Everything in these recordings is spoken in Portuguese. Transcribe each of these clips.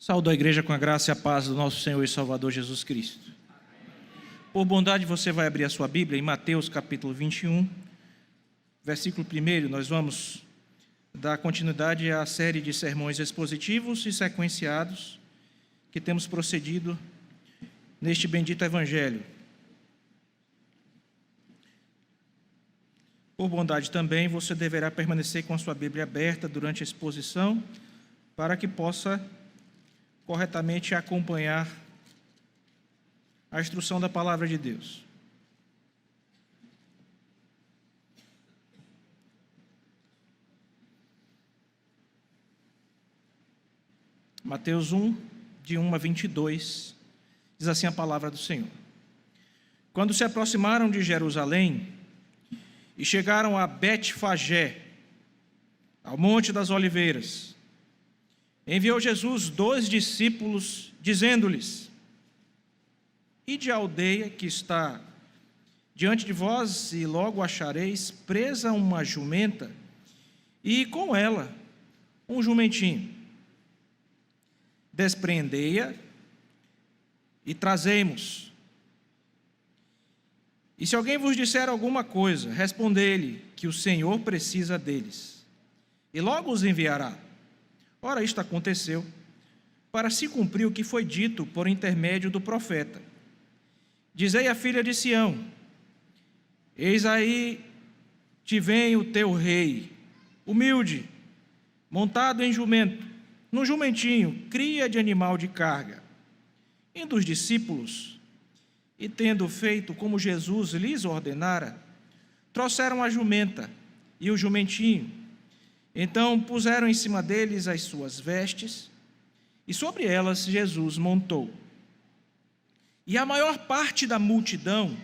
Saúdo a igreja com a graça e a paz do nosso Senhor e Salvador Jesus Cristo. Por bondade, você vai abrir a sua Bíblia em Mateus capítulo 21, versículo 1. Nós vamos dar continuidade à série de sermões expositivos e sequenciados que temos procedido neste bendito Evangelho. Por bondade também, você deverá permanecer com a sua Bíblia aberta durante a exposição para que possa corretamente acompanhar a instrução da palavra de Deus. Mateus 1, de 1 a 22, diz assim a palavra do Senhor. Quando se aproximaram de Jerusalém e chegaram a Betfagé, ao Monte das Oliveiras, enviou Jesus 2 discípulos, dizendo-lhes: Ide à aldeia que está diante de vós, e logo achareis presa uma jumenta, e com ela um jumentinho. Despreendei-a e trazei-mos. E se alguém vos disser alguma coisa, respondei-lhe que o Senhor precisa deles, e logo os enviará. Ora, isto aconteceu para se cumprir o que foi dito por intermédio do profeta. Dizei à filha de Sião: Eis aí te vem o teu rei, humilde, montado em jumento, num jumentinho, cria de animal de carga. Indo os discípulos, e tendo feito como Jesus lhes ordenara, trouxeram a jumenta e o jumentinho. Então puseram em cima deles as suas vestes, e sobre elas Jesus montou. E a maior parte da multidão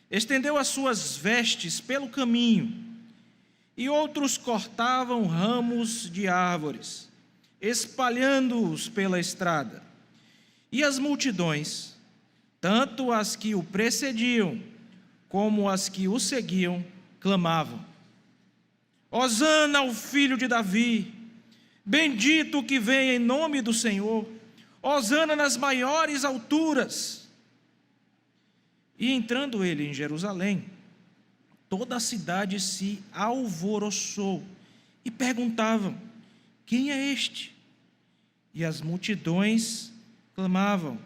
estendeu as suas vestes pelo caminho, e outros cortavam ramos de árvores, espalhando-os pela estrada. E as multidões, tanto as que o precediam, como as que o seguiam, clamavam: Hosana ao filho de Davi, bendito o que vem em nome do Senhor, hosana nas maiores alturas. E entrando ele em Jerusalém, toda a cidade se alvoroçou e perguntavam: Quem é este? E as multidões clamavam: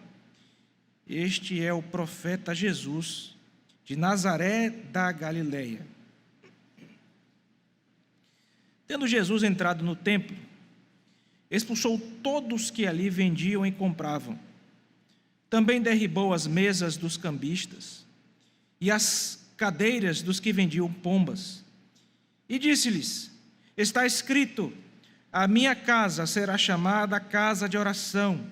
Este é o profeta Jesus, de Nazaré da Galileia. Tendo Jesus entrado no templo, expulsou todos que ali vendiam e compravam. Também derribou as mesas dos cambistas e as cadeiras dos que vendiam pombas. E disse-lhes: Está escrito: A minha casa será chamada casa de oração.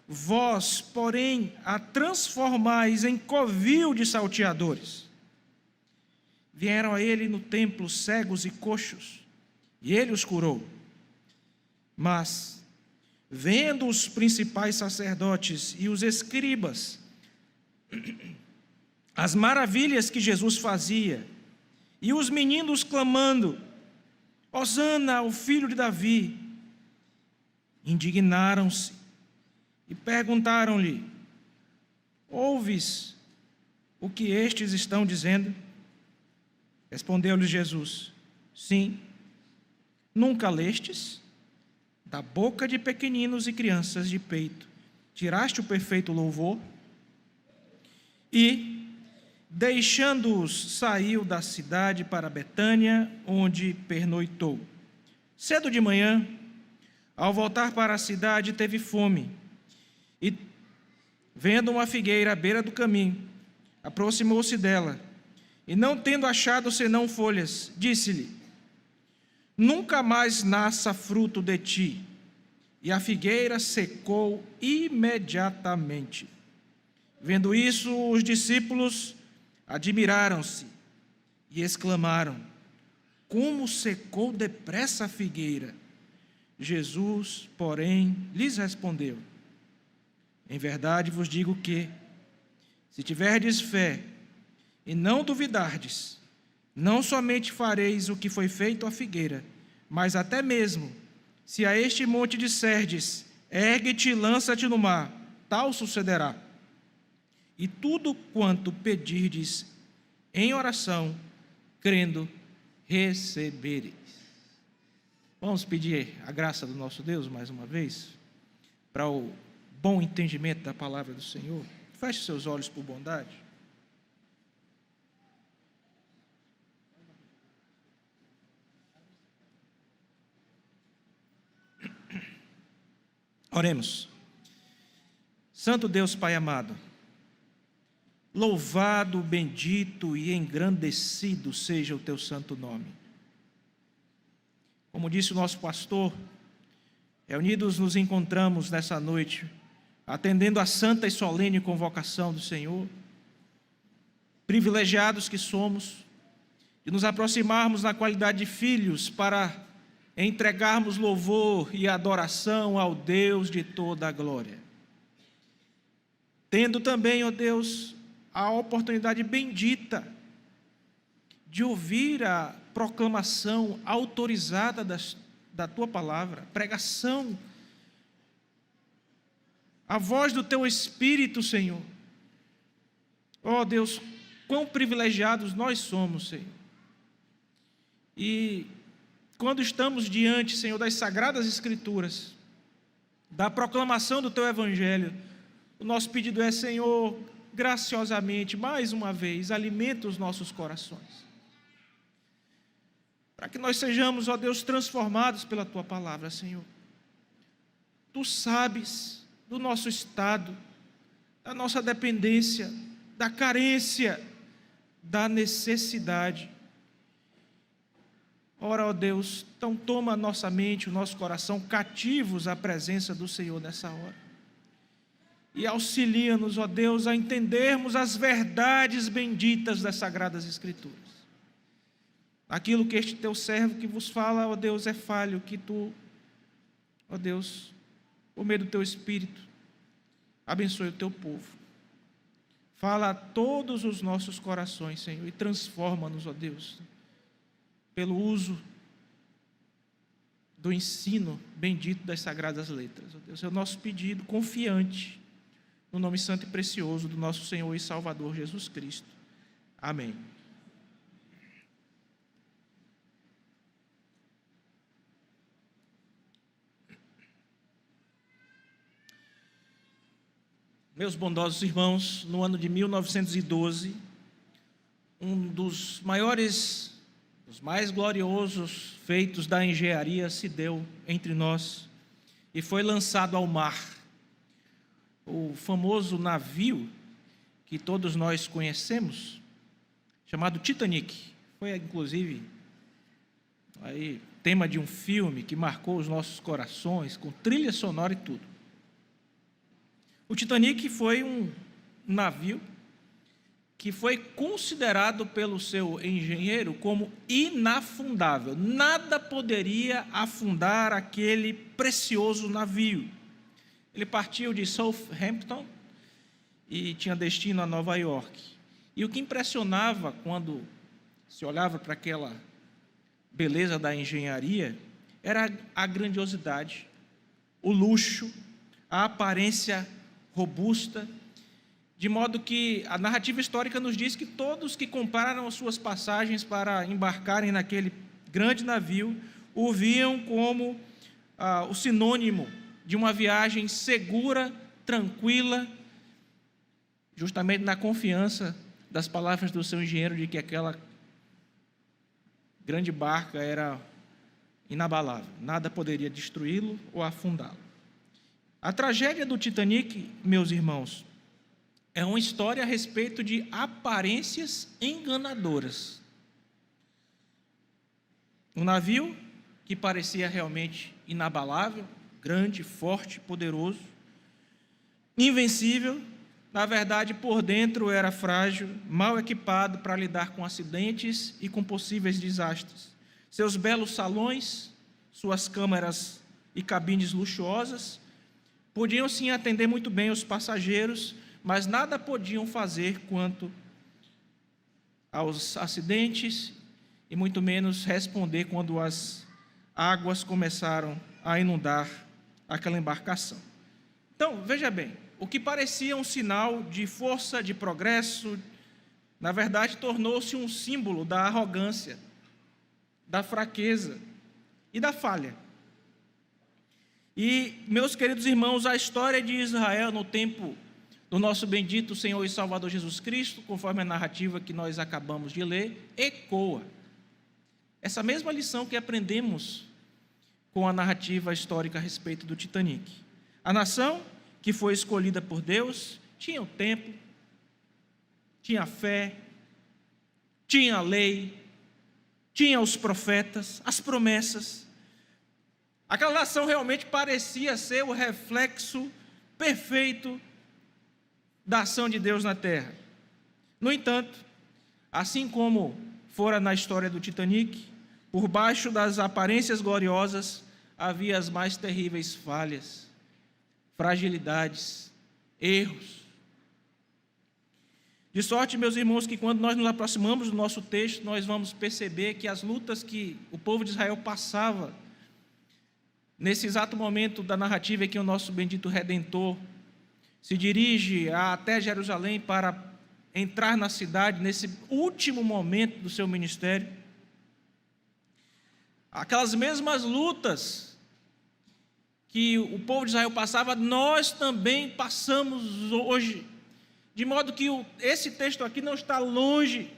Vós, porém, a transformais em covil de salteadores. Vieram a ele no templo cegos e coxos, e ele os curou. Mas, vendo os principais sacerdotes e os escribas as maravilhas que Jesus fazia, e os meninos clamando: Hosana ao filho de Davi, indignaram-se e perguntaram-lhe: Ouves o que estes estão dizendo? Respondeu-lhes Jesus: Sim. Nunca lestes? Da boca de pequeninos e crianças de peito tiraste o perfeito louvor? E, deixando-os, saiu da cidade para Betânia, onde pernoitou. Cedo de manhã, ao voltar para a cidade, teve fome. E, vendo uma figueira à beira do caminho, aproximou-se dela, e não tendo achado senão folhas, disse-lhe: Nunca mais nasça fruto de ti. E a figueira secou imediatamente. Vendo isso, os discípulos admiraram-se e exclamaram: Como secou depressa a figueira? Jesus, porém, lhes respondeu: Em verdade vos digo que, se tiverdes fé e não duvidardes, não somente fareis o que foi feito à figueira, mas até mesmo, se a este monte disserdes: Ergue-te e lança-te no mar, tal sucederá. E tudo quanto pedirdes em oração, crendo, recebereis. Vamos pedir a graça do nosso Deus mais uma vez, para o bom entendimento da palavra do Senhor. Feche seus olhos por bondade. Oremos. Santo Deus Pai amado, louvado, bendito e engrandecido seja o teu santo nome. Como disse o nosso pastor, reunidos nos encontramos nessa noite, atendendo a santa e solene convocação do Senhor, privilegiados que somos, de nos aproximarmos na qualidade de filhos para entregarmos louvor e adoração ao Deus de toda a glória. Tendo também, ó Deus, a oportunidade bendita de ouvir a proclamação autorizada da Tua palavra, pregação, a voz do Teu Espírito, Senhor. Ó Deus, quão privilegiados nós somos, Senhor. E quando estamos diante, Senhor, das Sagradas Escrituras, da proclamação do Teu Evangelho, o nosso pedido é, Senhor, graciosamente, mais uma vez, alimenta os nossos corações, para que nós sejamos, ó Deus, transformados pela Tua palavra, Senhor. Tu sabes do nosso estado, da nossa dependência, da carência, da necessidade. Ora, ó Deus, então toma a nossa mente, o nosso coração cativos à presença do Senhor nessa hora. E auxilia-nos, ó Deus, a entendermos as verdades benditas das Sagradas Escrituras. Aquilo que este teu servo que vos fala, ó Deus, é falho, que tu, ó Deus, por meio do teu Espírito, abençoe o teu povo. Fala a todos os nossos corações, Senhor, e transforma-nos, ó Deus, pelo uso do ensino bendito das Sagradas Letras. Ó Deus, é o nosso pedido confiante, no nome santo e precioso do nosso Senhor e Salvador Jesus Cristo. Amém. Meus bondosos irmãos, no ano de 1912, um dos maiores, os mais gloriosos feitos da engenharia se deu entre nós e foi lançado ao mar. O famoso navio que todos nós conhecemos, chamado Titanic, foi inclusive aí, tema de um filme que marcou os nossos corações, com trilha sonora e tudo. O Titanic foi um navio que foi considerado pelo seu engenheiro como inafundável. Nada poderia afundar aquele precioso navio. Ele partiu de Southampton e tinha destino a Nova York. E o que impressionava quando se olhava para aquela beleza da engenharia era a grandiosidade, o luxo, a aparência robusta, de modo que a narrativa histórica nos diz que todos que compraram as suas passagens para embarcarem naquele grande navio o viam como o sinônimo de uma viagem segura, tranquila, justamente na confiança das palavras do seu engenheiro de que aquela grande barca era inabalável, nada poderia destruí-lo ou afundá-lo. A tragédia do Titanic, meus irmãos, é uma história a respeito de aparências enganadoras. Um navio que parecia realmente inabalável, grande, forte, poderoso, invencível, na verdade, por dentro era frágil, mal equipado para lidar com acidentes e com possíveis desastres. Seus belos salões, suas câmaras e cabines luxuosas, podiam sim atender muito bem os passageiros, mas nada podiam fazer quanto aos acidentes e muito menos responder quando as águas começaram a inundar aquela embarcação. Então, veja bem, o que parecia um sinal de força, de progresso, na verdade tornou-se um símbolo da arrogância, da fraqueza e da falha. E, meus queridos irmãos, a história de Israel no tempo do nosso bendito Senhor e Salvador Jesus Cristo, conforme a narrativa que nós acabamos de ler, ecoa essa mesma lição que aprendemos com a narrativa histórica a respeito do Titanic. A nação que foi escolhida por Deus tinha o templo, tinha a fé, tinha a lei, tinha os profetas, as promessas. Aquela nação realmente parecia ser o reflexo perfeito da ação de Deus na terra. No entanto, assim como fora na história do Titanic, por baixo das aparências gloriosas havia as mais terríveis falhas, fragilidades, erros. De sorte, meus irmãos, que quando nós nos aproximamos do nosso texto, nós vamos perceber que as lutas que o povo de Israel passava, nesse exato momento da narrativa em que o nosso bendito Redentor se dirige até Jerusalém para entrar na cidade, nesse último momento do seu ministério, aquelas mesmas lutas que o povo de Israel passava, nós também passamos hoje, de modo que esse texto aqui não está longe,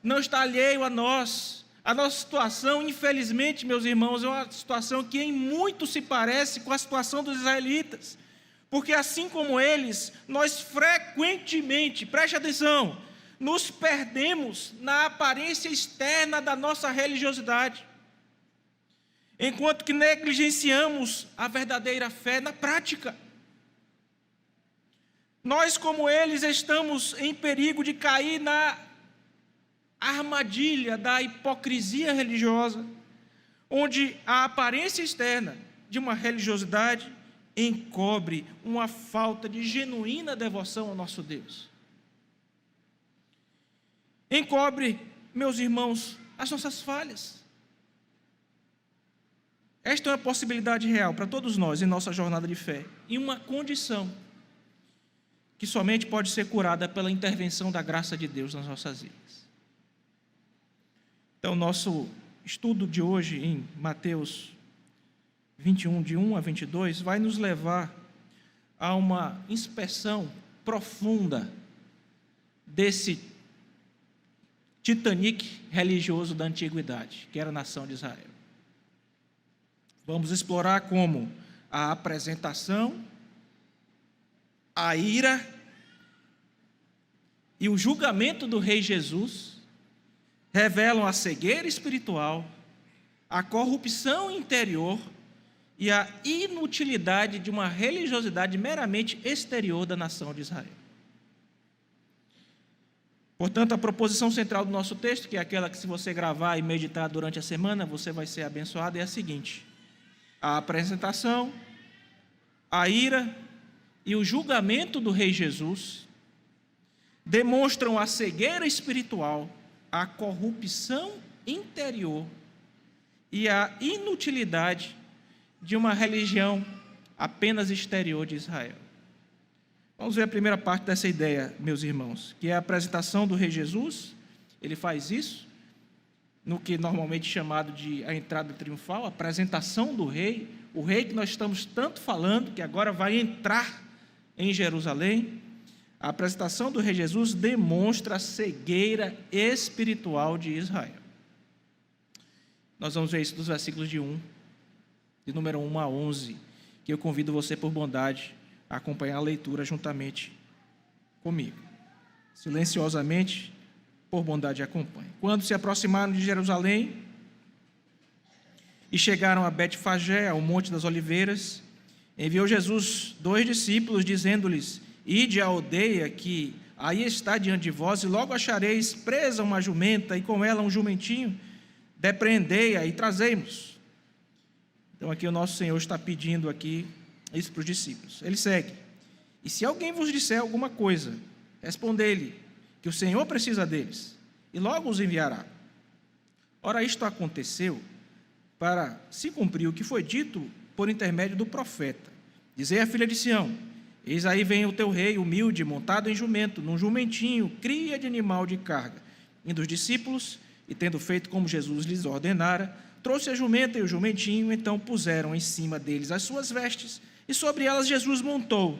não está alheio a nós. A nossa situação, infelizmente, meus irmãos, é uma situação que em muito se parece com a situação dos israelitas, porque assim como eles, nós frequentemente, preste atenção, nos perdemos na aparência externa da nossa religiosidade, enquanto que negligenciamos a verdadeira fé na prática. Nós, como eles, estamos em perigo de cair na armadilha da hipocrisia religiosa, onde a aparência externa de uma religiosidade encobre uma falta de genuína devoção ao nosso Deus. Encobre, meus irmãos, as nossas falhas. Esta é uma possibilidade real para todos nós em nossa jornada de fé, e uma condição que somente pode ser curada pela intervenção da graça de Deus nas nossas vidas. Então, nosso estudo de hoje em Mateus 21, de 1 a 22, vai nos levar a uma inspeção profunda desse Titanic religioso da antiguidade, que era a nação de Israel. Vamos explorar como a apresentação, a ira e o julgamento do Rei Jesus revelam a cegueira espiritual, a corrupção interior e a inutilidade de uma religiosidade meramente exterior da nação de Israel. Portanto, a proposição central do nosso texto, que é aquela que, se você gravar e meditar durante a semana, você vai ser abençoado, é a seguinte: a apresentação, a ira e o julgamento do Rei Jesus demonstram a cegueira espiritual, a corrupção interior e a inutilidade de uma religião apenas exterior de Israel. Vamos ver a primeira parte dessa ideia, meus irmãos, que é a apresentação do Rei Jesus. Ele faz isso no que normalmente é chamado de a entrada triunfal, a apresentação do rei, o rei que nós estamos tanto falando, que agora vai entrar em Jerusalém. A apresentação do Rei Jesus demonstra a cegueira espiritual de Israel. Nós vamos ver isso dos versículos de número 1 a 11, que eu convido você, por bondade, a acompanhar a leitura juntamente comigo. Silenciosamente, por bondade, acompanhe. Quando se aproximaram de Jerusalém e chegaram a Betfagé, ao Monte das Oliveiras, enviou Jesus 2 discípulos, dizendo-lhes: ide à aldeia que aí está diante de vós, e logo achareis presa uma jumenta, e com ela um jumentinho, depreendei-a e trazei-mos. Então aqui o nosso Senhor está pedindo aqui isso para os discípulos. Ele segue: e se alguém vos disser alguma coisa, respondei-lhe que o Senhor precisa deles, e logo os enviará. Ora, isto aconteceu para se cumprir o que foi dito por intermédio do profeta: Dizei à filha de Sião: eis aí vem o teu rei, humilde, montado em jumento, num jumentinho, cria de animal de carga. Indo os discípulos, e tendo feito como Jesus lhes ordenara, trouxe a jumenta e o jumentinho, então puseram em cima deles as suas vestes, e sobre elas Jesus montou.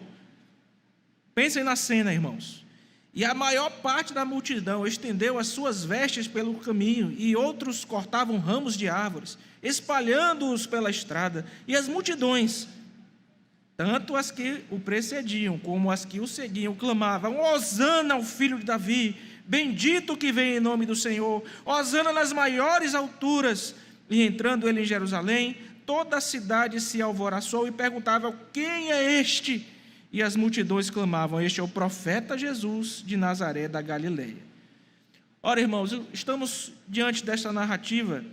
Pensem na cena, irmãos. E a maior parte da multidão estendeu as suas vestes pelo caminho, e outros cortavam ramos de árvores, espalhando-os pela estrada, e as multidões, tanto as que o precediam, como as que o seguiam, clamavam: Hosana ao filho de Davi, bendito que vem em nome do Senhor, Hosana nas maiores alturas. E entrando ele em Jerusalém, toda a cidade se alvoroçou e perguntava: quem é este? E as multidões clamavam: este é o profeta Jesus de Nazaré da Galileia. Ora, irmãos, estamos diante desta narrativa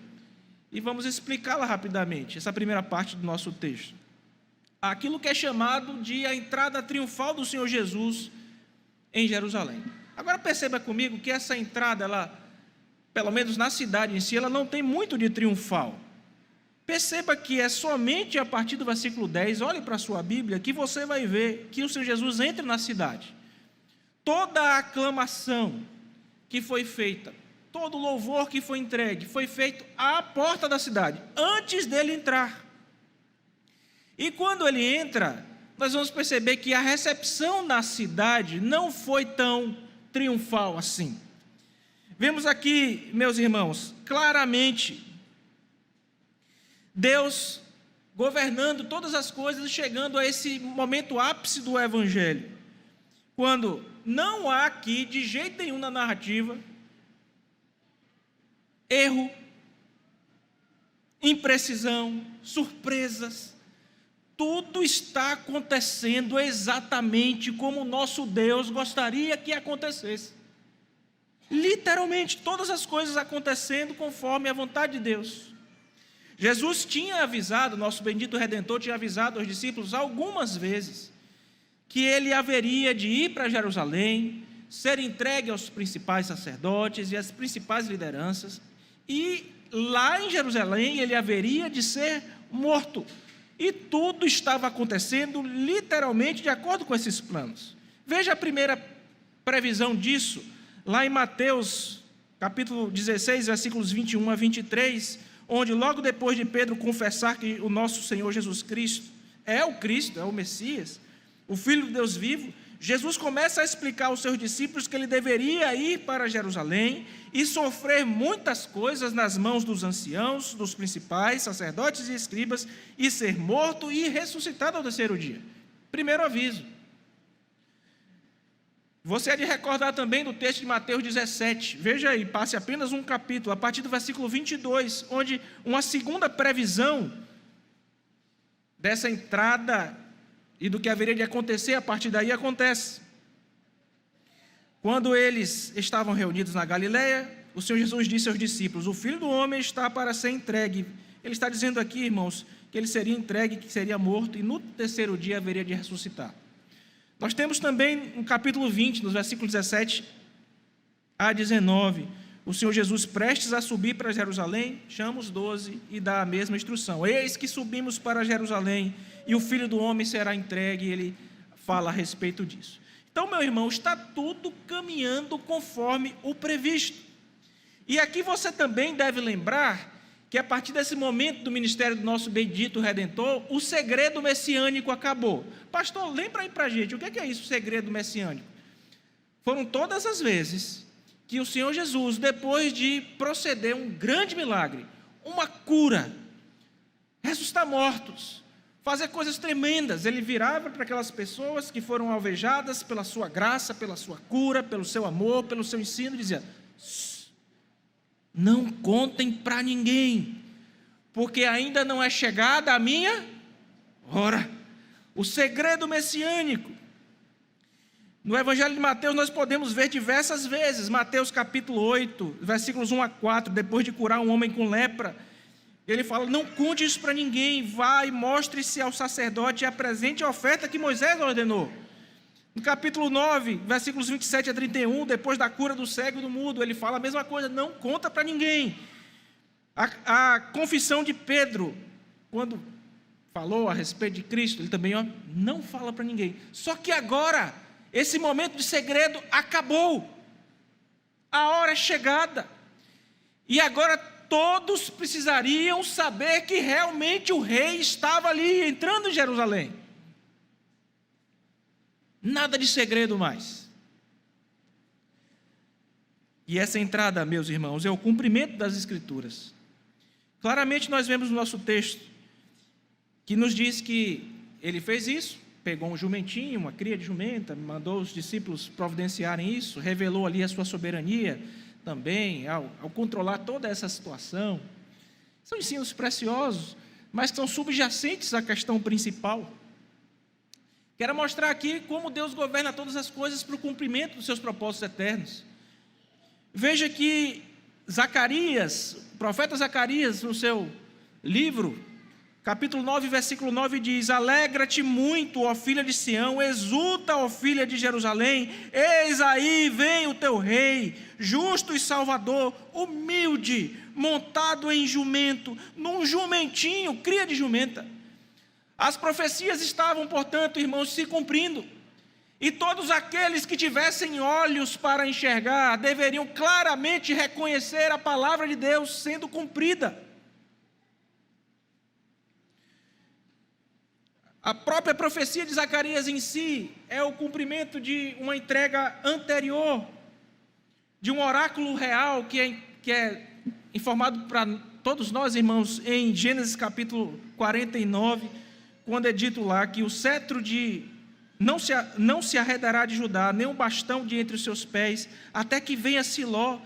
e vamos explicá-la rapidamente, essa primeira parte do nosso texto. Aquilo que é chamado de a entrada triunfal do Senhor Jesus em Jerusalém. Agora perceba comigo que essa entrada, ela, pelo menos na cidade em si, ela não tem muito de triunfal. Perceba que é somente a partir do versículo 10, olhe para a sua Bíblia, que você vai ver que o Senhor Jesus entra na cidade. Toda a aclamação que foi feita, todo o louvor que foi entregue, foi feito à porta da cidade, antes dele entrar. E quando ele entra, nós vamos perceber que a recepção na cidade não foi tão triunfal assim. Vemos aqui, meus irmãos, claramente Deus governando todas as coisas, chegando a esse momento ápice do Evangelho, quando não há aqui, de jeito nenhum na narrativa, erro, imprecisão, surpresas. Tudo está acontecendo exatamente como o nosso Deus gostaria que acontecesse. Literalmente, todas as coisas acontecendo conforme a vontade de Deus. Jesus tinha avisado, nosso bendito Redentor tinha avisado aos discípulos algumas vezes que ele haveria de ir para Jerusalém, ser entregue aos principais sacerdotes e às principais lideranças, e lá em Jerusalém ele haveria de ser morto. E tudo estava acontecendo literalmente de acordo com esses planos. Veja a primeira previsão disso, lá em Mateus, capítulo 16, versículos 21 a 23, onde logo depois de Pedro confessar que o nosso Senhor Jesus Cristo, é o Messias, o Filho de Deus vivo, Jesus começa a explicar aos seus discípulos que ele deveria ir para Jerusalém e sofrer muitas coisas nas mãos dos anciãos, dos principais, sacerdotes e escribas, e ser morto e ressuscitado ao terceiro dia. Primeiro aviso. Você é de recordar também do texto de Mateus 17, veja aí, passe apenas um capítulo, a partir do versículo 22, onde uma segunda previsão dessa entrada e do que haveria de acontecer a partir daí acontece. Quando eles estavam reunidos na Galileia, o Senhor Jesus disse aos discípulos: o Filho do Homem está para ser entregue. Ele está dizendo aqui, irmãos, que ele seria entregue, que seria morto, e no terceiro dia haveria de ressuscitar. Nós temos também no capítulo 20, nos versículos 17 a 19, o Senhor Jesus prestes a subir para Jerusalém, chama os 12 e dá a mesma instrução: eis que subimos para Jerusalém, e o Filho do Homem será entregue, e ele fala a respeito disso. Então, meu irmão, está tudo caminhando conforme o previsto. E aqui você também deve lembrar que a partir desse momento do ministério do nosso bendito Redentor, o segredo messiânico acabou. Pastor, lembra aí para a gente, o que é isso, o segredo messiânico? Foram todas as vezes que o Senhor Jesus, depois de proceder um grande milagre, uma cura, ressuscitar mortos, fazer coisas tremendas, ele virava para aquelas pessoas que foram alvejadas pela sua graça, pela sua cura, pelo seu amor, pelo seu ensino, e dizia: não contem para ninguém, porque ainda não é chegada a minha hora. O segredo messiânico. No Evangelho de Mateus nós podemos ver diversas vezes, Mateus capítulo 8, versículos 1 a 4, depois de curar um homem com lepra, ele fala: não conte isso para ninguém, vá e mostre-se ao sacerdote e apresente a oferta que Moisés ordenou. No capítulo 9, versículos 27 a 31, depois da cura do cego e do mudo, ele fala a mesma coisa: não conta para ninguém. A confissão de Pedro, quando falou a respeito de Cristo, ele também não fala para ninguém. Só que agora, esse momento de segredo acabou. A hora é chegada. E agora todos precisariam saber que realmente o rei estava ali, entrando em Jerusalém. Nada de segredo mais. E essa entrada, meus irmãos, é o cumprimento das Escrituras. Claramente nós vemos no nosso texto, que nos diz que ele fez isso, pegou um jumentinho, uma cria de jumenta, mandou os discípulos providenciarem isso, revelou ali a sua soberania também, ao controlar toda essa situação. São ensinos preciosos, mas que são subjacentes à questão principal. Quero mostrar aqui como Deus governa todas as coisas para o cumprimento dos seus propósitos eternos. Veja que Zacarias, o profeta Zacarias, no seu livro, capítulo 9, versículo 9, diz: alegra-te muito, ó filha de Sião, exulta, ó filha de Jerusalém, eis aí vem o teu rei, justo e salvador, humilde, montado em jumento, num jumentinho, cria de jumenta. As profecias estavam, portanto, irmãos, se cumprindo, e todos aqueles que tivessem olhos para enxergar, deveriam claramente reconhecer a palavra de Deus sendo cumprida. A própria profecia de Zacarias em si é o cumprimento de uma entrega anterior, de um oráculo real que é informado para todos nós, irmãos, em Gênesis capítulo 49, quando é dito lá que o cetro não se arredará de Judá, nem o bastão de entre os seus pés, até que venha Siló.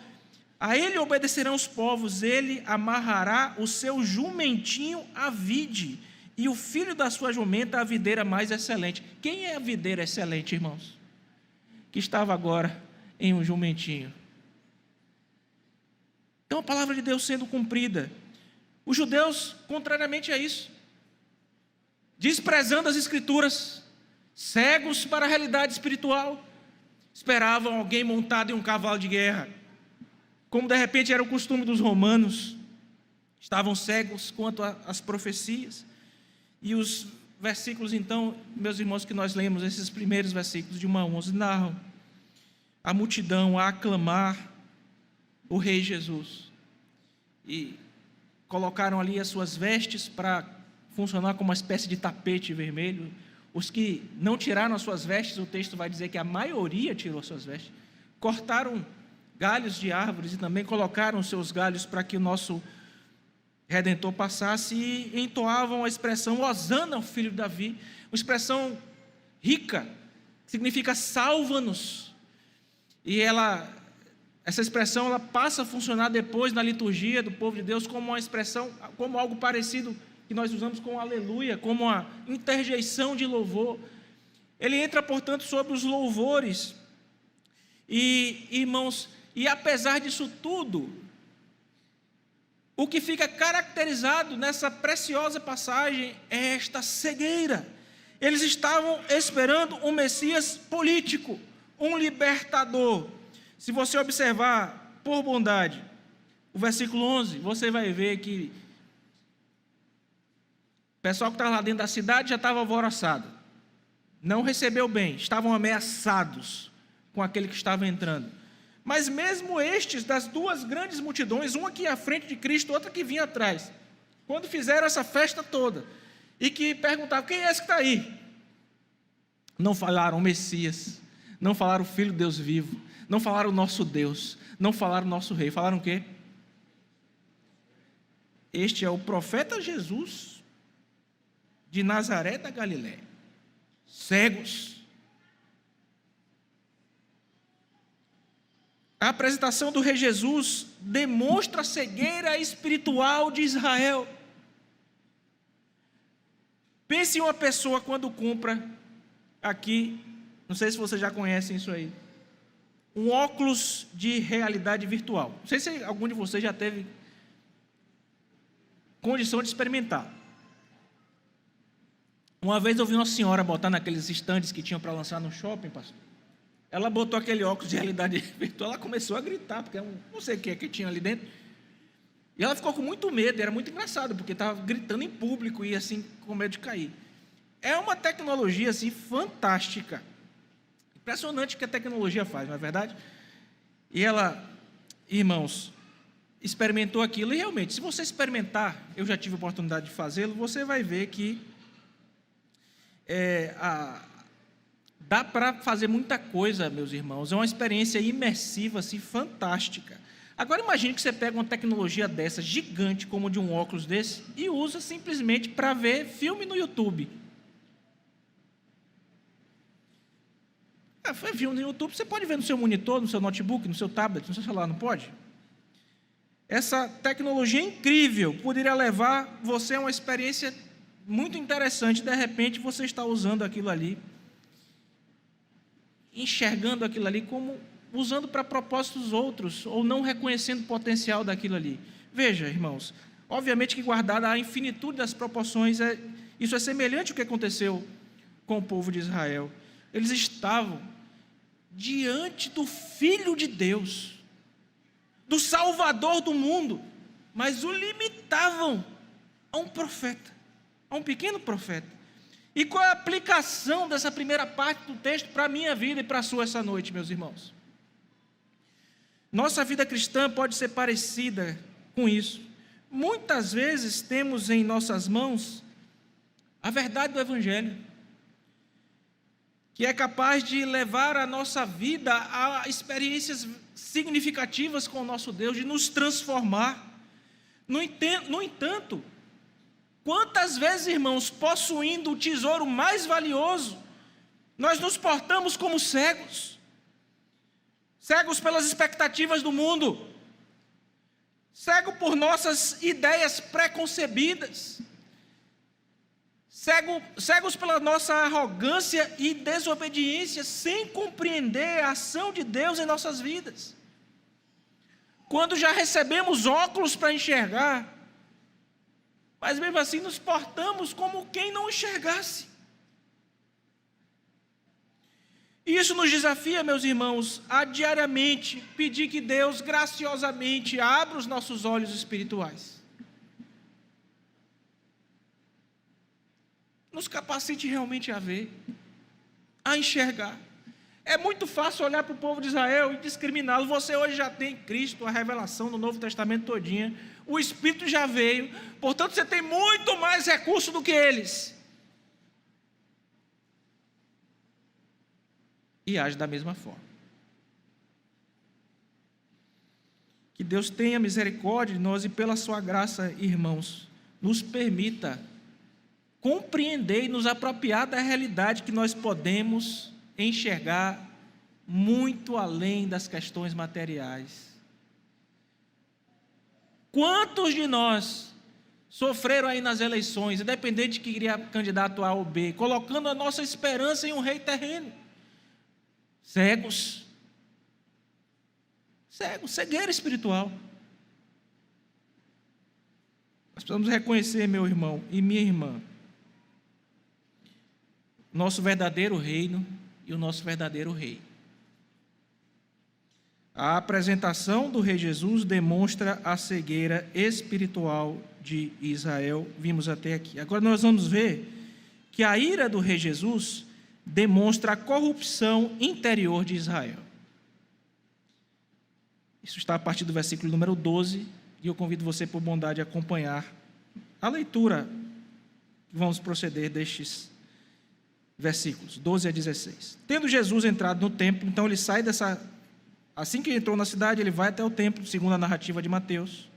A ele obedecerão os povos, ele amarrará o seu jumentinho à vide, e o filho da sua jumenta a videira mais excelente. Quem é a videira excelente, irmãos? Que estava agora em um jumentinho. Então a palavra de Deus sendo cumprida. Os judeus, contrariamente a isso, desprezando as Escrituras, cegos para a realidade espiritual, esperavam alguém montado em um cavalo de guerra, como de repente era o costume dos romanos. Estavam cegos quanto às profecias. E os versículos, então, meus irmãos, que nós lemos, esses primeiros versículos de 1 a 11, narram a multidão a aclamar o Rei Jesus. E colocaram ali as suas vestes para funcionar como uma espécie de tapete vermelho. Os que não tiraram as suas vestes, o texto vai dizer que a maioria tirou suas vestes, cortaram galhos de árvores e também colocaram seus galhos para que o nosso Redentor passasse, e entoavam a expressão Hosana ao filho de Davi, uma expressão rica, que significa salva-nos. E essa expressão ela passa a funcionar depois na liturgia do povo de Deus como uma expressão, como algo parecido que nós usamos com aleluia, como uma interjeição de louvor. Ele entra, portanto, sobre os louvores. E, irmãos, e apesar disso tudo, o que fica caracterizado nessa preciosa passagem é esta cegueira. Eles estavam esperando um Messias político, um libertador. Se você observar por bondade o versículo 11, você vai ver que o pessoal que estava lá dentro da cidade já estava alvoroçado, não recebeu bem, estavam ameaçados com aquele que estava entrando. Mas mesmo estes, das duas grandes multidões, uma que ia à frente de Cristo, outra que vinha atrás, quando fizeram essa festa toda, e que perguntavam, quem é esse que está aí? Não falaram o Messias, não falaram o Filho de Deus vivo, não falaram o nosso Deus, não falaram o nosso Rei, falaram o quê? Este é o profeta Jesus, de Nazaré da Galiléia. Cegos. A apresentação do Rei Jesus demonstra a cegueira espiritual de Israel. Pense em uma pessoa quando compra aqui, não sei se vocês já conhecem isso aí, um óculos de realidade virtual. Não sei se algum de vocês já teve condição de experimentar. Uma vez eu vi uma senhora botar naqueles estandes que tinham para lançar no shopping, pastor. Ela botou aquele óculos de realidade virtual, ela começou a gritar, porque não sei o que tinha ali dentro. E ela ficou com muito medo, e era muito engraçado, porque estava gritando em público e assim, com medo de cair. É uma tecnologia assim fantástica. Impressionante o que a tecnologia faz, não é verdade? E ela, irmãos, experimentou aquilo, e realmente, se você experimentar, eu já tive a oportunidade de fazê-lo, você vai ver que dá para fazer muita coisa, meus irmãos. É uma experiência imersiva, assim, fantástica. Agora imagine que você pega uma tecnologia dessa, gigante, como de um óculos desse, e usa simplesmente para ver filme no YouTube. Filme no YouTube você pode ver no seu monitor, no seu notebook, no seu tablet, no seu celular, não pode? Essa tecnologia incrível poderia levar você a uma experiência muito interessante. De repente você está usando aquilo ali, enxergando aquilo ali como usando para propósitos outros, ou não reconhecendo o potencial daquilo ali. Veja, irmãos, obviamente que guardada a infinitude das proporções, isso é semelhante ao que aconteceu com o povo de Israel. Eles estavam diante do Filho de Deus, do Salvador do mundo, mas o limitavam a um profeta, a um pequeno profeta. E qual é a aplicação dessa primeira parte do texto para a minha vida e para a sua essa noite, meus irmãos? Nossa vida cristã pode ser parecida com isso. Muitas vezes temos em nossas mãos a verdade do Evangelho, que é capaz de levar a nossa vida a experiências significativas com o nosso Deus, de nos transformar. No entanto, quantas vezes, irmãos, possuindo o tesouro mais valioso, nós nos portamos como cegos pelas expectativas do mundo, cego por nossas ideias preconcebidas, cegos pela nossa arrogância e desobediência, sem compreender a ação de Deus em nossas vidas. Quando já recebemos óculos para enxergar, mas mesmo assim nos portamos como quem não enxergasse. E isso nos desafia, meus irmãos, a diariamente pedir que Deus graciosamente abra os nossos olhos espirituais, nos capacite realmente a ver, a enxergar. É muito fácil olhar para o povo de Israel e discriminá-lo. Você hoje já tem Cristo, a revelação do Novo Testamento todinha, o Espírito já veio, portanto você tem muito mais recurso do que eles. E age da mesma forma. Que Deus tenha misericórdia de nós e pela sua graça, irmãos, nos permita compreender e nos apropriar da realidade que nós podemos enxergar muito além das questões materiais. Quantos de nós sofreram aí nas eleições, independente de que queria candidato A ou B, colocando a nossa esperança em um rei terreno? Cegos, cegueira espiritual. Nós precisamos reconhecer, meu irmão e minha irmã, nosso verdadeiro reino e o nosso verdadeiro rei. A apresentação do Rei Jesus demonstra a cegueira espiritual de Israel. Vimos até aqui. Agora nós vamos ver que a ira do Rei Jesus demonstra a corrupção interior de Israel. Isso está a partir do versículo número 12, e eu convido você, por bondade, a acompanhar a leitura. Vamos proceder destes versículos 12 a 16. Tendo Jesus entrado no templo, então ele sai assim que entrou na cidade, ele vai até o templo, segundo a narrativa de Mateus.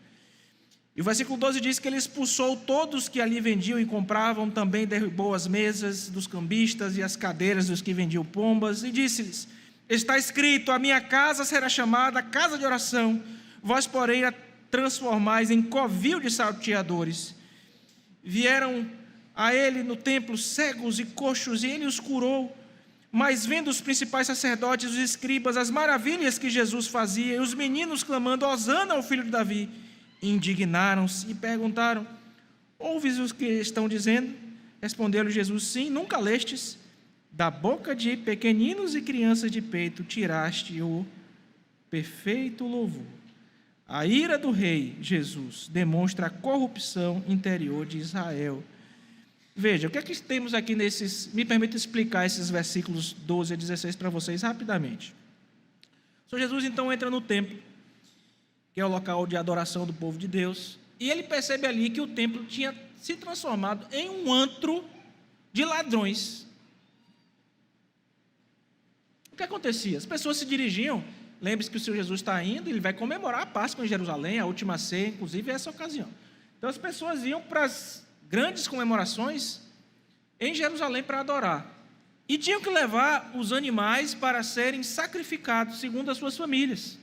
E o versículo 12 diz que ele expulsou todos que ali vendiam e compravam, também derrubou as mesas dos cambistas e as cadeiras dos que vendiam pombas, e disse-lhes: está escrito, a minha casa será chamada casa de oração, vós, porém, a transformais em covil de salteadores. Vieram a ele no templo cegos e coxos, e ele os curou. Mas vendo os principais sacerdotes, os escribas, as maravilhas que Jesus fazia, e os meninos clamando, Hosana ao filho de Davi, indignaram-se e perguntaram: ouves o que estão dizendo? Respondeu-lhe Jesus: sim, nunca lestes? Da boca de pequeninos e crianças de peito tiraste o perfeito louvor. A ira do rei Jesus demonstra a corrupção interior de Israel. Veja, o que é que temos aqui nesses... Me permita explicar esses versículos 12 a 16 para vocês rapidamente. O Senhor Jesus então entra no templo, que é o local de adoração do povo de Deus, e ele percebe ali que o templo tinha se transformado em um antro de ladrões. O que acontecia? As pessoas se dirigiam, lembre-se que o Senhor Jesus está indo, ele vai comemorar a Páscoa em Jerusalém, a última ceia, inclusive, essa ocasião. Então as pessoas iam para as grandes comemorações em Jerusalém para adorar. E tinham que levar os animais para serem sacrificados, segundo as suas famílias.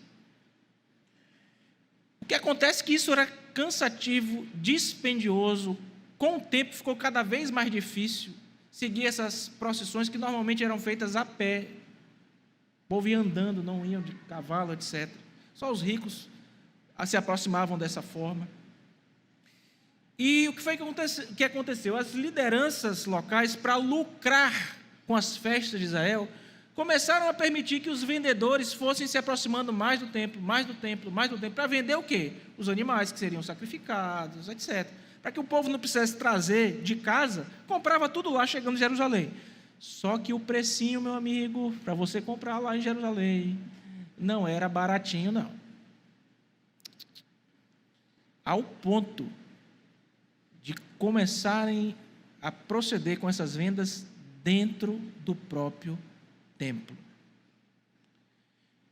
O que acontece é que isso era cansativo, dispendioso, com o tempo ficou cada vez mais difícil seguir essas procissões que normalmente eram feitas a pé. O povo ia andando, não iam de cavalo, etc. Só os ricos se aproximavam dessa forma. E o que foi que aconteceu? As lideranças locais, para lucrar com as festas de Israel, começaram a permitir que os vendedores fossem se aproximando mais do templo, para vender o quê? Os animais que seriam sacrificados, etc. Para que o povo não precisasse trazer de casa, comprava tudo lá chegando em Jerusalém. Só que o precinho, meu amigo, para você comprar lá em Jerusalém, não era baratinho, não. Ao ponto de começarem a proceder com essas vendas dentro do próprio templo.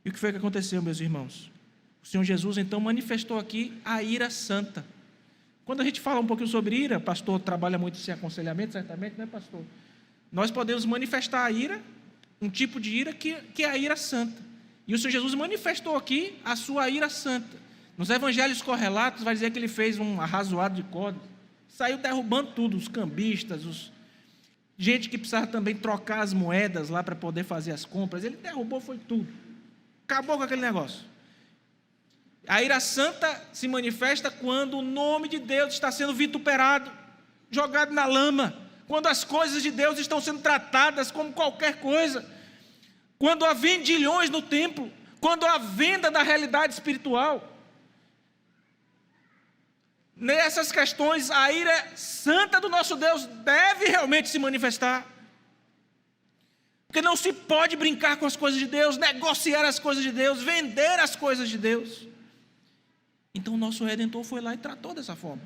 E o que foi que aconteceu, meus irmãos? O Senhor Jesus, então, manifestou aqui a ira santa. Quando a gente fala um pouquinho sobre ira, pastor trabalha muito sem aconselhamento, certamente, né, pastor? Nós podemos manifestar a ira, um tipo de ira que é a ira santa. E o Senhor Jesus manifestou aqui a sua ira santa. Nos evangelhos correlatos, vai dizer que ele fez um arrazoado de cordas, saiu derrubando tudo, os cambistas, gente que precisava também trocar as moedas lá para poder fazer as compras, ele derrubou, foi tudo. Acabou com aquele negócio. A ira santa se manifesta quando o nome de Deus está sendo vituperado, jogado na lama, quando as coisas de Deus estão sendo tratadas como qualquer coisa, quando há vendilhões no templo, quando há venda da realidade espiritual. Nessas questões, a ira santa do nosso Deus deve realmente se manifestar. Porque não se pode brincar com as coisas de Deus, negociar as coisas de Deus, vender as coisas de Deus. Então o nosso Redentor foi lá e tratou dessa forma.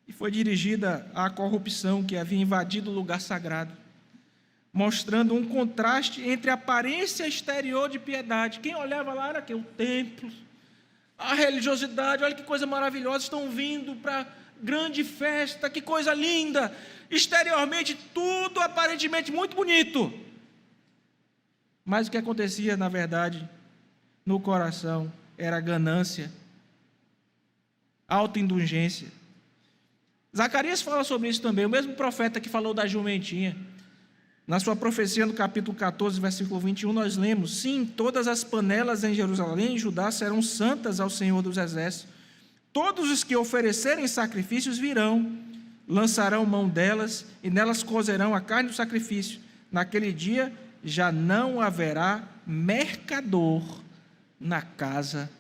E foi dirigida à corrupção que havia invadido o lugar sagrado, mostrando um contraste entre a aparência exterior de piedade. Quem olhava lá era o templo, a religiosidade, olha que coisa maravilhosa, estão vindo para grande festa, que coisa linda, exteriormente tudo aparentemente muito bonito. Mas o que acontecia, na verdade, no coração, era ganância, autoindulgência. Zacarias fala sobre isso também, o mesmo profeta que falou da jumentinha. Na sua profecia, no capítulo 14, versículo 21, nós lemos: sim, todas as panelas em Jerusalém e Judá serão santas ao Senhor dos Exércitos. Todos os que oferecerem sacrifícios virão, lançarão mão delas e nelas cozerão a carne do sacrifício. Naquele dia já não haverá mercador na casa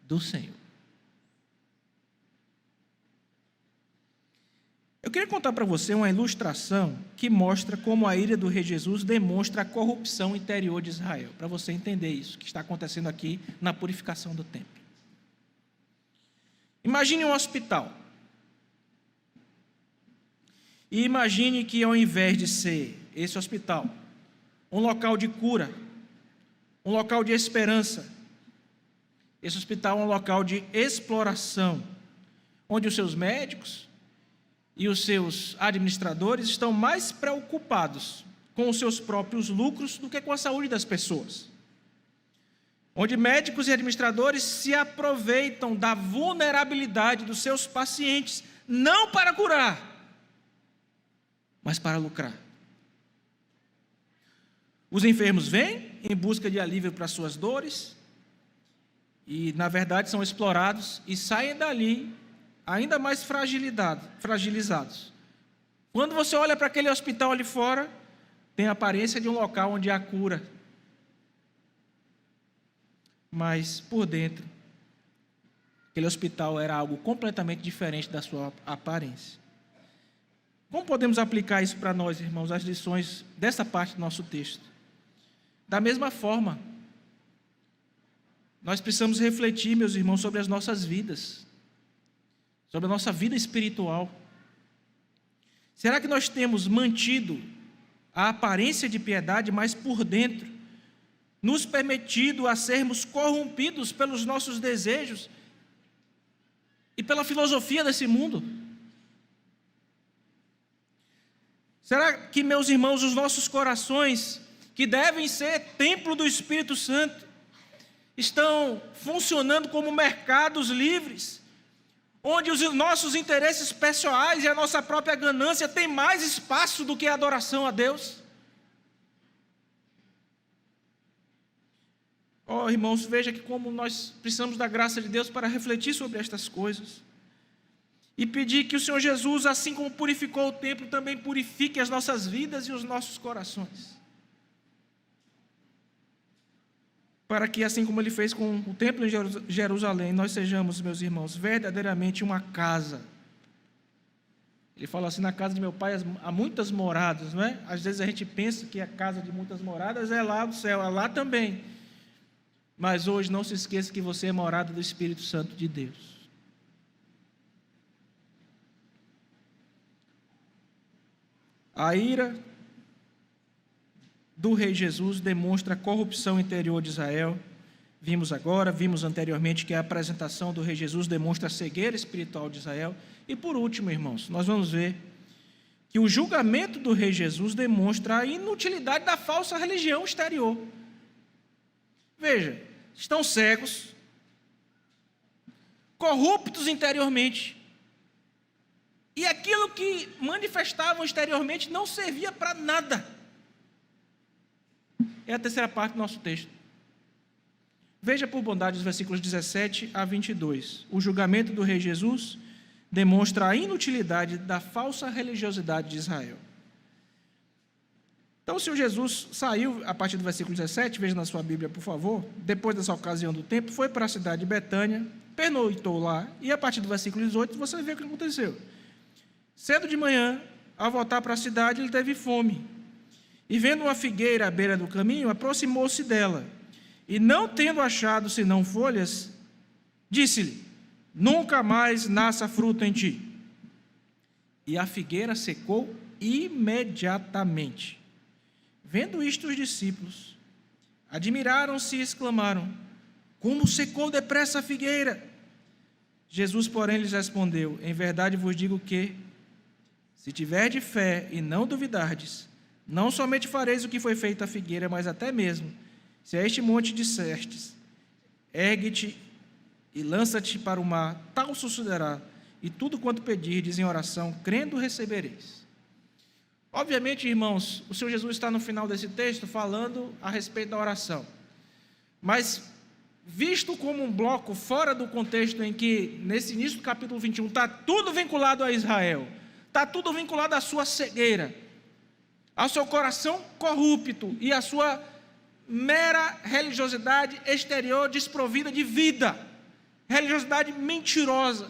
do Senhor. Eu queria contar para você uma ilustração que mostra como a ira do rei Jesus demonstra a corrupção interior de Israel, para você entender isso que está acontecendo aqui na purificação do templo. Imagine um hospital. E imagine que, ao invés de ser esse hospital um local de cura, um local de esperança, esse hospital é um local de exploração, onde os seus médicos e os seus administradores estão mais preocupados com os seus próprios lucros do que com a saúde das pessoas. Onde médicos e administradores se aproveitam da vulnerabilidade dos seus pacientes, não para curar, mas para lucrar. Os enfermos vêm em busca de alívio para suas dores e, na verdade, são explorados e saem dali ainda mais fragilizados. Quando você olha para aquele hospital ali fora, tem a aparência de um local onde há cura, mas por dentro, aquele hospital era algo completamente diferente da sua aparência. Como podemos aplicar isso para nós, irmãos, as lições dessa parte do nosso texto? Da mesma forma, nós precisamos refletir, meus irmãos, sobre as nossas vidas, sobre a nossa vida espiritual. Será que nós temos mantido a aparência de piedade, mas por dentro, nos permitido a sermos corrompidos pelos nossos desejos e pela filosofia desse mundo? Será que, meus irmãos, os nossos corações, que devem ser templo do Espírito Santo, estão funcionando como mercados livres, onde os nossos interesses pessoais e a nossa própria ganância têm mais espaço do que a adoração a Deus? Oh, irmãos, veja que como nós precisamos da graça de Deus para refletir sobre estas coisas e pedir que o Senhor Jesus, assim como purificou o templo, também purifique as nossas vidas e os nossos corações, para que, assim como Ele fez com o templo em Jerusalém, nós sejamos, meus irmãos, verdadeiramente uma casa. Ele fala assim: na casa de meu pai há muitas moradas, não é? Às vezes a gente pensa que a casa de muitas moradas é lá no céu, é lá também. Mas hoje não se esqueça que você é morada do Espírito Santo de Deus. A ira do rei Jesus demonstra a corrupção interior de Israel. Vimos anteriormente que a apresentação do rei Jesus demonstra a cegueira espiritual de Israel. E por último, irmãos, nós vamos ver que o julgamento do rei Jesus demonstra a inutilidade da falsa religião exterior. Veja, estão cegos, corruptos interiormente, e aquilo que manifestavam exteriormente não servia para nada. É a terceira parte do nosso texto. Veja por bondade os versículos 17 a 22. O julgamento do rei Jesus demonstra a inutilidade da falsa religiosidade de Israel. Então, o Senhor Jesus saiu, a partir do versículo 17, veja na sua Bíblia, por favor, depois dessa ocasião do templo, foi para a cidade de Betânia, pernoitou lá, e a partir do versículo 18, você vê o que aconteceu. Cedo de manhã, ao voltar para a cidade, ele teve fome. E vendo uma figueira à beira do caminho, aproximou-se dela. E não tendo achado senão folhas, disse-lhe: nunca mais nasça fruto em ti. E a figueira secou imediatamente. Vendo isto, os discípulos admiraram-se e exclamaram: como secou depressa a figueira? Jesus, porém, lhes respondeu: em verdade vos digo que, se tiverdes fé e não duvidardes, não somente fareis o que foi feito à figueira, mas até mesmo, se a este monte dissertes: ergue-te e lança-te para o mar, tal sucederá, e tudo quanto pedirdes em oração, crendo, recebereis. Obviamente, irmãos, o Senhor Jesus está no final desse texto falando a respeito da oração. Mas, visto como um bloco fora do contexto em que, nesse início do capítulo 21, está tudo vinculado a Israel, está tudo vinculado à sua cegueira, ao seu coração corrupto e à sua mera religiosidade exterior desprovida de vida, religiosidade mentirosa.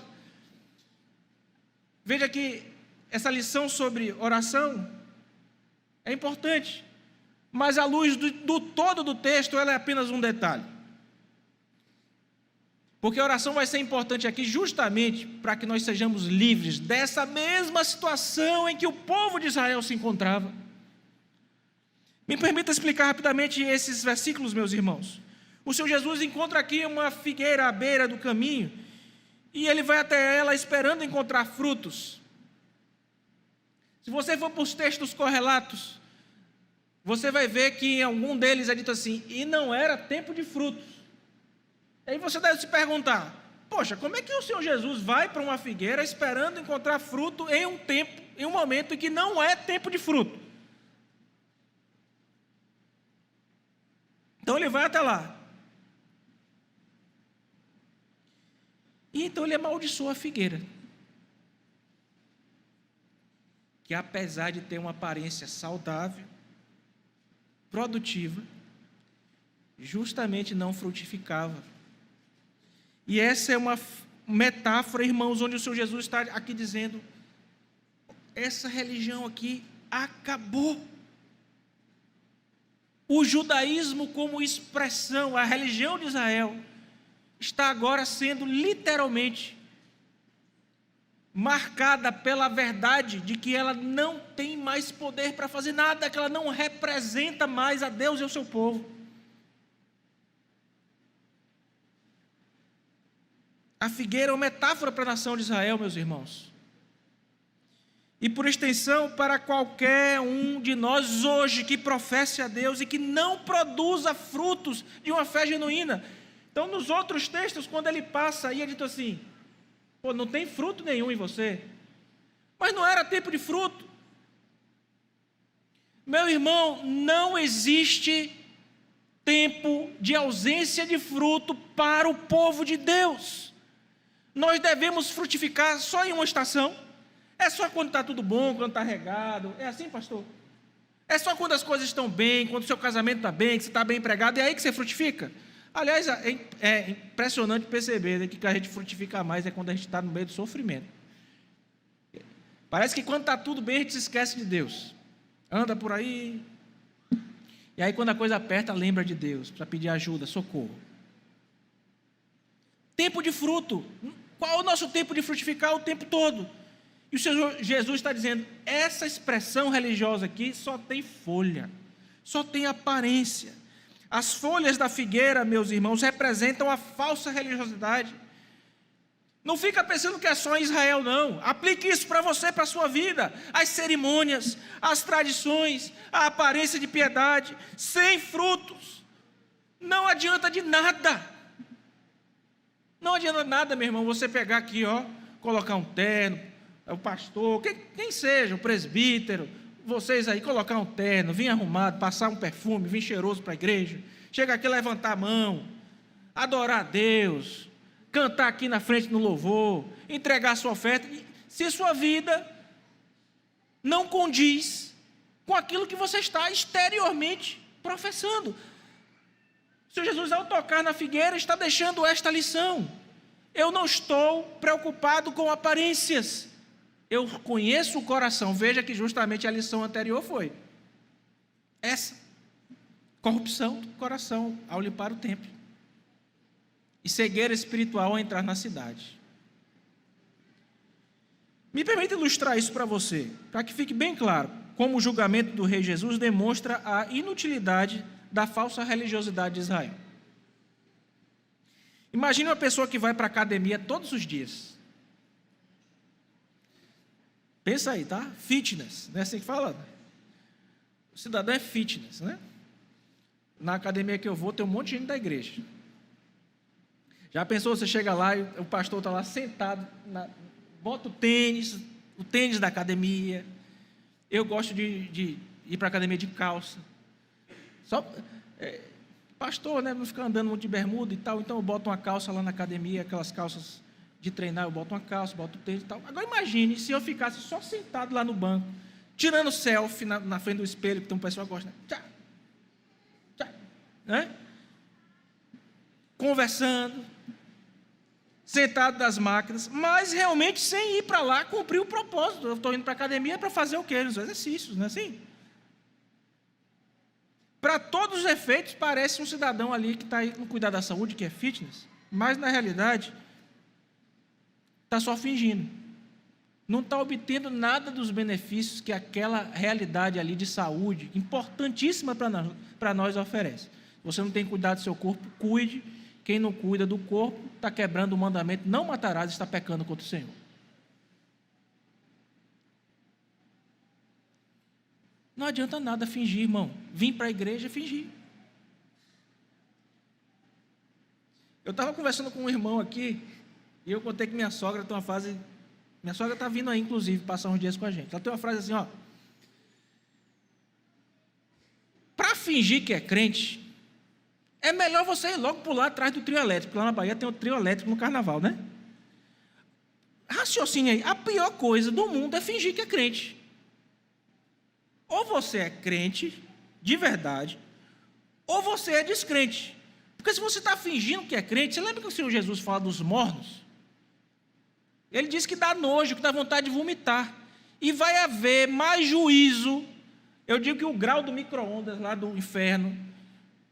Veja que essa lição sobre oração é importante, mas à luz do todo do texto, ela é apenas um detalhe. Porque a oração vai ser importante aqui justamente para que nós sejamos livres dessa mesma situação em que o povo de Israel se encontrava. Me permita explicar rapidamente esses versículos, meus irmãos. O Senhor Jesus encontra aqui uma figueira à beira do caminho e ele vai até ela esperando encontrar frutos. Se você for para os textos correlatos, você vai ver que em algum deles é dito assim: e não era tempo de frutos. Aí você deve se perguntar: poxa, como é que o Senhor Jesus vai para uma figueira esperando encontrar fruto em um tempo, em um momento em que não é tempo de fruto? Então ele vai até lá. E então ele amaldiçoa a figueira, que apesar de ter uma aparência saudável, produtiva, justamente não frutificava. E essa é uma metáfora, irmãos, onde o Senhor Jesus está aqui dizendo: essa religião aqui acabou. O judaísmo como expressão, a religião de Israel, está agora sendo literalmente marcada pela verdade de que ela não tem mais poder para fazer nada, que ela não representa mais a Deus e o seu povo. A figueira é uma metáfora para a nação de Israel, meus irmãos. E por extensão, para qualquer um de nós hoje que professe a Deus e que não produza frutos de uma fé genuína. Então, nos outros textos, quando ele passa aí, é dito assim: pô, não tem fruto nenhum em você. Mas não era tempo de fruto. Meu irmão, não existe tempo de ausência de fruto para o povo de Deus. Nós devemos frutificar só em uma estação. É só quando está tudo bom, quando está regado. É assim, pastor? É só quando as coisas estão bem, quando o seu casamento está bem, que você está bem empregado, é aí que você frutifica? Aliás, é impressionante perceber, né, que a gente frutifica mais é quando a gente está no meio do sofrimento. Parece que quando está tudo bem, a gente se esquece de Deus. Anda por aí. E aí, quando a coisa aperta, lembra de Deus, para pedir ajuda, socorro. Tempo de fruto. Qual é o nosso tempo de frutificar? O tempo todo. E o Senhor Jesus está dizendo: essa expressão religiosa aqui só tem folha, só tem aparência. As folhas da figueira, meus irmãos, representam a falsa religiosidade. Não fica pensando que é só em Israel, não. Aplique isso para você, para a sua vida. As cerimônias, as tradições, a aparência de piedade, sem frutos, não adianta de nada. Não adianta nada, meu irmão, você pegar aqui, ó, colocar um terno, o pastor, quem seja, o presbítero, vocês aí, colocar um terno, vir arrumado, passar um perfume, vir cheiroso para a igreja, chega aqui, levantar a mão, adorar a Deus, cantar aqui na frente no louvor, entregar a sua oferta. Se sua vida não condiz com aquilo que você está exteriormente professando. O Senhor Jesus, ao tocar na figueira, está deixando esta lição: eu não estou preocupado com aparências, eu conheço o coração. Veja que justamente a lição anterior foi essa: corrupção do coração ao limpar o templo, e cegueira espiritual ao entrar na cidade. Me permita ilustrar isso para você, para que fique bem claro como o julgamento do rei Jesus demonstra a inutilidade da falsa religiosidade de Israel. Imagine uma pessoa que vai para a academia todos os dias. Pensa aí, tá? Fitness, não é assim que fala? O cidadão é fitness, né? Na academia que eu vou, tem um monte de gente da igreja. Já pensou, você chega lá e o pastor está lá sentado, bota o tênis da academia. Eu gosto de ir para a academia de calça. Pastor, né, não ficar andando muito de bermuda e tal, então eu boto uma calça lá na academia, aquelas calças de treinar, eu boto uma calça, boto o tênis e tal. Agora imagine se eu ficasse só sentado lá no banco, tirando selfie na frente do espelho, que tem um pessoal que gosta, né? Tchá, tchá, né? Conversando, sentado das máquinas, mas realmente sem ir para lá cumprir o propósito. Eu estou indo para a academia para fazer o quê? Os exercícios, não é assim? Para todos os efeitos, parece um cidadão ali que está aí no cuidar da saúde, que é fitness, mas na realidade está só fingindo. Não está obtendo nada dos benefícios que aquela realidade ali de saúde, importantíssima para nós, oferece. Você não tem cuidado do seu corpo, cuide. Quem não cuida do corpo está quebrando o mandamento: não matarás, está pecando contra o Senhor. Não adianta nada fingir, irmão. Vim para a igreja fingir. Eu estava conversando com um irmão aqui, e eu contei que minha sogra tem uma frase. Minha sogra está vindo aí, inclusive, passar uns dias com a gente. Ela tem uma frase assim, ó: para fingir que é crente, é melhor você ir logo pular atrás do trio elétrico. Lá na Bahia tem um trio elétrico no carnaval, né? Raciocínio aí. A pior coisa do mundo é fingir que é crente. Ou você é crente, de verdade, ou você é descrente. Porque se você está fingindo que é crente, você lembra que o Senhor Jesus fala dos mornos? Ele diz que dá nojo, que dá vontade de vomitar. E vai haver mais juízo, eu digo que o grau do micro-ondas lá do inferno,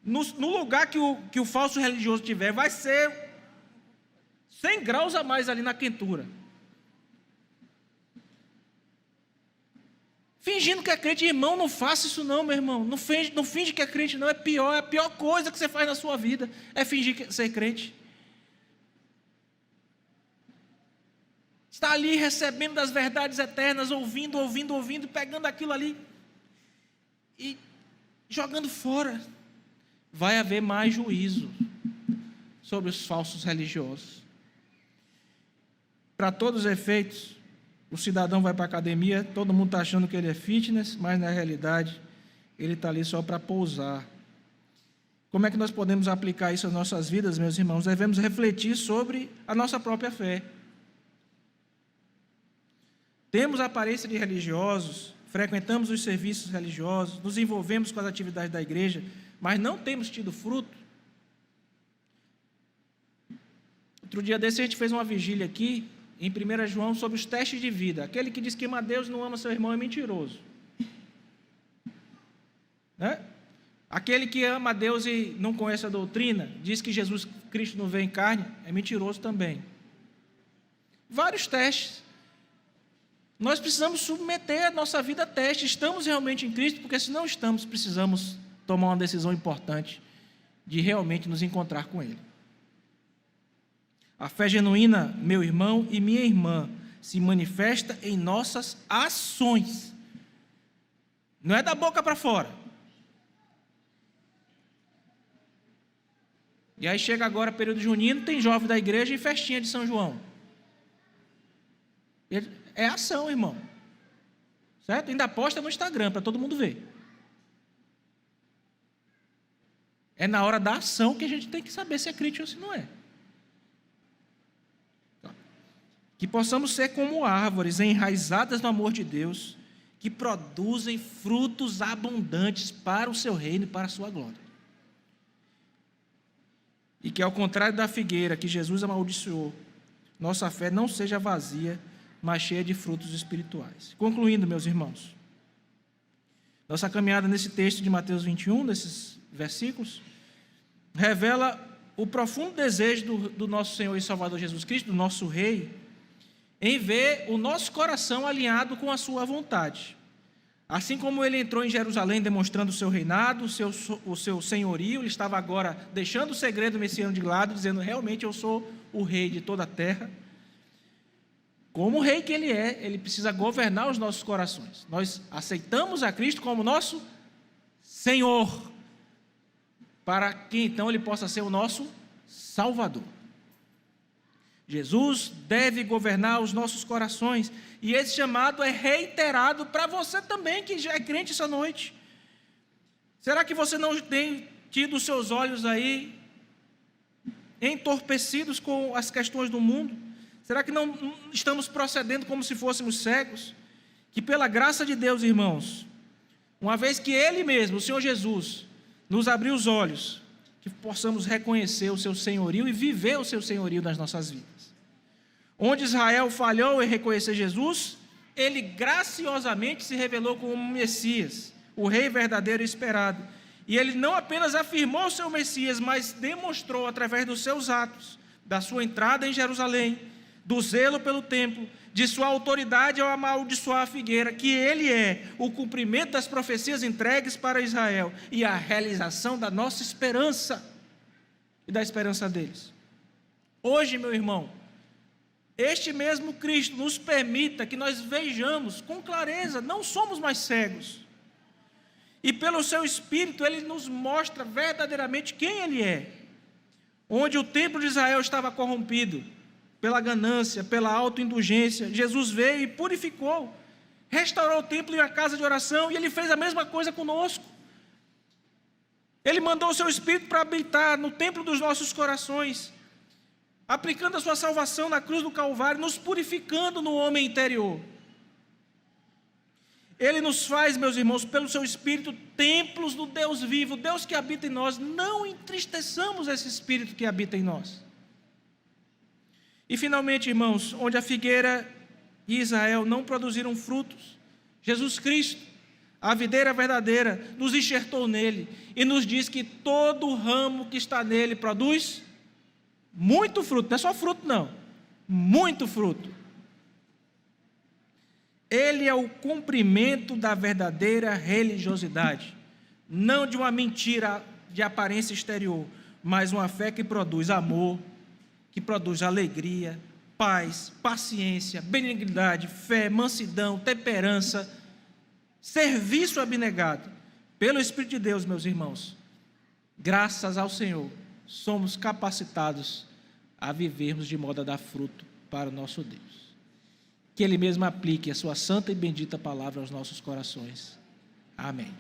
no lugar que o falso religioso tiver, vai ser 100 graus a mais ali na quentura. Fingindo que é crente, irmão, não faça isso não, meu irmão. Não finge que é crente não, é a pior coisa que você faz na sua vida, é fingir ser crente. Está ali recebendo das verdades eternas, ouvindo, pegando aquilo ali e jogando fora. Vai haver mais juízo sobre os falsos religiosos. Para todos os efeitos, o cidadão vai para a academia, todo mundo está achando que ele é fitness, mas na realidade ele está ali só para pousar. Como é que nós podemos aplicar isso às nossas vidas, meus irmãos? Devemos refletir sobre a nossa própria fé. Temos a aparência de religiosos, frequentamos os serviços religiosos, nos envolvemos com as atividades da igreja, mas não temos tido fruto. Outro dia desse a gente fez uma vigília aqui, em 1 João, sobre os testes de vida. Aquele que diz que ama a Deus e não ama seu irmão é mentiroso. Né? Aquele que ama a Deus e não conhece a doutrina, diz que Jesus Cristo não veio em carne, é mentiroso também. Vários testes. Nós precisamos submeter a nossa vida a teste. Estamos realmente em Cristo? Porque se não estamos, precisamos tomar uma decisão importante de realmente nos encontrar com Ele. A fé genuína, meu irmão e minha irmã, se manifesta em nossas ações. Não é da boca para fora. E aí chega agora período junino, tem jovem da igreja e festinha de São João. É ação, irmão. Certo? Ainda posta no Instagram para todo mundo ver. É na hora da ação que a gente tem que saber se é crente ou se não é. Que possamos ser como árvores enraizadas no amor de Deus, que produzem frutos abundantes para o seu reino e para a sua glória. E que, ao contrário da figueira que Jesus amaldiçoou, nossa fé não seja vazia, mas cheia de frutos espirituais. Concluindo, meus irmãos, nossa caminhada nesse texto de Mateus 21, nesses versículos, revela o profundo desejo do nosso Senhor e Salvador Jesus Cristo, do nosso Rei, em ver o nosso coração alinhado com a sua vontade. Assim como ele entrou em Jerusalém demonstrando o seu reinado, o seu senhorio, ele estava agora deixando o segredo messiânico de lado, dizendo, realmente eu sou o rei de toda a terra. Como o rei que ele é, ele precisa governar os nossos corações. Nós aceitamos a Cristo como nosso Senhor, para que então ele possa ser o nosso Salvador. Jesus deve governar os nossos corações, e esse chamado é reiterado para você também, que já é crente essa noite. Será que você não tem tido os seus olhos aí entorpecidos com as questões do mundo? Será que não estamos procedendo como se fôssemos cegos? Que pela graça de Deus, irmãos, uma vez que Ele mesmo, o Senhor Jesus, nos abriu os olhos, que possamos reconhecer o seu senhorio e viver o seu senhorio nas nossas vidas. Onde Israel falhou em reconhecer Jesus, ele graciosamente se revelou como um Messias, o Rei verdadeiro e esperado. E ele não apenas afirmou o seu Messias, mas demonstrou através dos seus atos, da sua entrada em Jerusalém, do zelo pelo templo, de sua autoridade ao amaldiçoar a figueira, que ele é o cumprimento das profecias entregues para Israel e a realização da nossa esperança e da esperança deles. Hoje, meu irmão, este mesmo Cristo nos permita que nós vejamos com clareza, não somos mais cegos. E pelo seu Espírito, Ele nos mostra verdadeiramente quem Ele é. Onde o templo de Israel estava corrompido, pela ganância, pela autoindulgência, Jesus veio e purificou, restaurou o templo e a casa de oração, e Ele fez a mesma coisa conosco. Ele mandou o seu Espírito para habitar no templo dos nossos corações, aplicando a sua salvação na cruz do Calvário, nos purificando no homem interior. Ele nos faz, meus irmãos, pelo seu Espírito, templos do Deus vivo, Deus que habita em nós. Não entristeçamos esse Espírito que habita em nós. E finalmente, irmãos, onde a figueira e Israel não produziram frutos, Jesus Cristo, a videira verdadeira, nos enxertou nele e nos diz que todo ramo que está nele produz muito fruto. Não é só fruto, não, muito fruto. Ele é o cumprimento da verdadeira religiosidade, não de uma mentira de aparência exterior, mas uma fé que produz amor, que produz alegria, paz, paciência, benignidade, fé, mansidão, temperança, serviço abnegado. Pelo Espírito de Deus, meus irmãos, graças ao Senhor, somos capacitados a vivermos de modo a dar fruto para o nosso Deus. Que Ele mesmo aplique a sua santa e bendita palavra aos nossos corações. Amém.